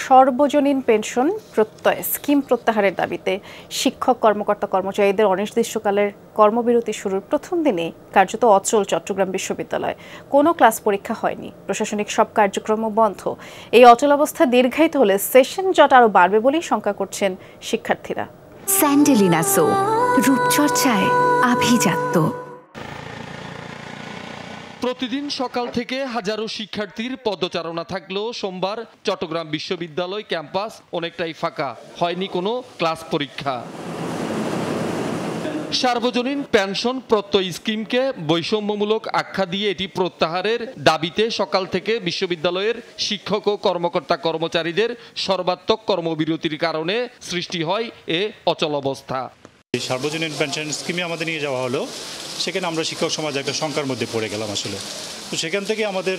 সর্বজনীন পেনশন প্রত্যয় স্কিম প্রত্যাহারের দাবিতে শিক্ষক কর্মকর্তা কর্মচারীদের অনির্দিষ্টকালের কর্মবিরতি শুরুর প্রথম দিনে কার্যত অচল চট্টগ্রাম বিশ্ববিদ্যালয়। কোনো ক্লাস পরীক্ষা হয়নি, প্রশাসনিক সব কার্যক্রম বন্ধ। এই অচল অবস্থা দীর্ঘায়িত হলে সেশন জট আরও বাড়বে বলেই শঙ্কা করছেন শিক্ষার্থীরা। স্যান্ডেলিনা সো, রূপচর্চায় আভিজাত্য। প্রতিদিন সকাল থেকে হাজারো শিক্ষার্থীর পদচারণা থাকলেও সোমবার চট্টগ্রাম বিশ্ববিদ্যালয় ক্যাম্পাস অনেকটাই ফাঁকা, হয়নি কোনো ক্লাস পরীক্ষা। সার্বজনীন পেনশন প্রত্যয় স্কিমকে বৈষম্যমূলক আখ্যা দিয়ে এটি প্রত্যাহারের দাবিতে সকাল থেকে বিশ্ববিদ্যালয়ের শিক্ষক ও কর্মকর্তা কর্মচারীদের সর্বাত্মক কর্মবিরতির কারণে সৃষ্টি হয় এ অচলাবস্থা। সার্বজনীন পেনশন স্কিমে আমাদের নিয়ে যাওয়া হলো, সেখানে আমরা শিক্ষক সমাজ একটা শঙ্কার মধ্যে পড়ে গেলাম আসলে। তো সেখান থেকে আমাদের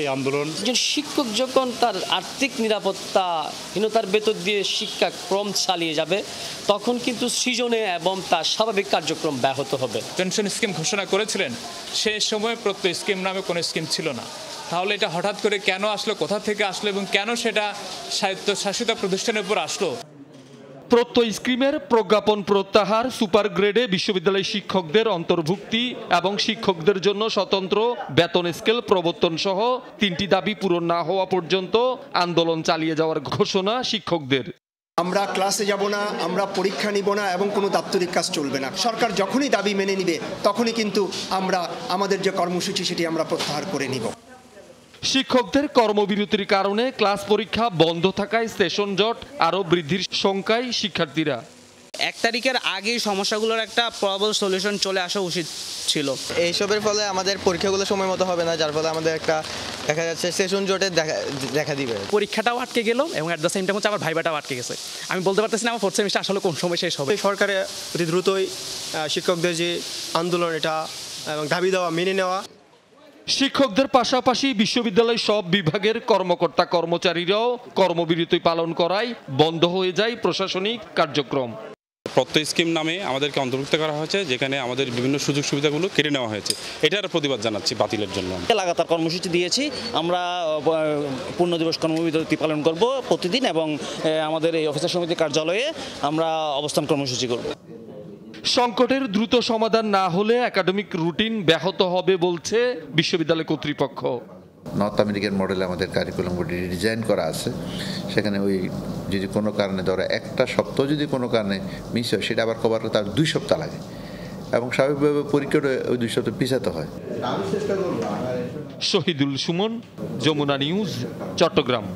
এই আন্দোলন। একজন শিক্ষক যখন তার আর্থিক নিরাপত্তাহীনতার ভেতর দিয়ে শিক্ষাক্রম চালিয়ে যাবে, তখন কিন্তু সৃজনে এবং তার স্বাভাবিক কার্যক্রম ব্যাহত হবে। পেনশন স্কিম ঘোষণা করেছিলেন, সে সময় প্রত্যয় স্কিম নামে কোনো স্কিম ছিল না। তাহলে এটা হঠাৎ করে কেন আসলো, কোথা থেকে আসলো এবং কেন সেটা স্বায়ত্তশাসিত প্রতিষ্ঠানের উপর আসলো? প্রত্যয় স্কিমের প্রজ্ঞাপন প্রত্যাহার, সুপার গ্রেডে বিশ্ববিদ্যালয় শিক্ষকদের অন্তর্ভুক্তি এবং শিক্ষকদের জন্য স্বতন্ত্র বেতন স্কেল প্রবর্তন সহ 3টি দাবি পূরণ না হওয়া পর্যন্ত আন্দোলন চালিয়ে যাওয়ার ঘোষণা শিক্ষকদের। আমরা ক্লাসে যাব না, আমরা পরীক্ষা নিব না এবং কোনো দাপ্তরিক কাজ চলবে না। সরকার যখনই দাবি মেনে নিবে তখনই কিন্তু আমরা আমাদের যে কর্মসূচি সেটি আমরা প্রত্যাহার করে নিব। শিক্ষকদের কর্মবিরতির কারণে ক্লাস পরীক্ষা বন্ধ থাকায় সেশন জট আরও বৃদ্ধির শঙ্কায় শিক্ষার্থীরা। 1 তারিখের আগেই সমস্যাগুলোর একটা প্রবল সলিউশন চলে আসা উচিত ছিল। এইসবের ফলে আমাদের পরীক্ষাগুলো সময় মতো হবে না, যার ফলে আমাদের একটা দেখা যাচ্ছে সেশন জটে দেখা দিবে। পরীক্ষাটাও আটকে গেল এবং অ্যাট দ্য সেম টাইম হচ্ছে আমার ভাইবাটাও আটকে গেছে। আমি বলতে পারতেছি না আমার 4th সেমিস্টার আসলে কোন সময় শেষ হবে। সরকারের অতি দ্রুতই শিক্ষকদের যে আন্দোলন এটা এবং দাবি দেওয়া মেনে নেওয়া। শিক্ষকদের পাশাপাশি বিশ্ববিদ্যালয়ের সব বিভাগের কর্মকর্তা কর্মচারীরাও কর্মবিরতি পালন করায় বন্ধ হয়ে যায় প্রশাসনিক কার্যক্রম। প্রত্যয় স্কিম নামে আমাদেরকে অন্তর্ভুক্ত করা হয়েছে, যেখানে আমাদের বিভিন্ন সুযোগ সুবিধাগুলো কেড়ে নেওয়া হয়েছে। এটার প্রতিবাদ জানাচ্ছি বাতিলের জন্য। লাগাতার কর্মসূচি দিয়েছি, আমরা পূর্ণ দিবস কর্মবিরতি পালন করব প্রতিদিন এবং আমাদের এই অফিসার সমিতি কার্যালয়ে আমরা অবস্থান কর্মসূচি করব। সংকটের দ্রুত সমাধান না হলে একাডেমিক রুটিন ব্যাহত হবে বলছে বিশ্ববিদ্যালয় কর্তৃপক্ষ। নর্থ আমেরিকান মডেলে আমাদের কারিকুলামগুলি ডিজাইন করা আছে, সেখানে ওই যদি কোনো কারণে ধরো একটা সপ্তাহ যদি কোনো কারণে মিস হয়, সেটা আবার কভার করতে 2 সপ্তাহ লাগে এবং স্বাভাবিকভাবে পরীক্ষাটা ওই 2 সপ্তাহ পিছাতে হয়। শহীদুল সুমন, যমুনা নিউজ, চট্টগ্রাম।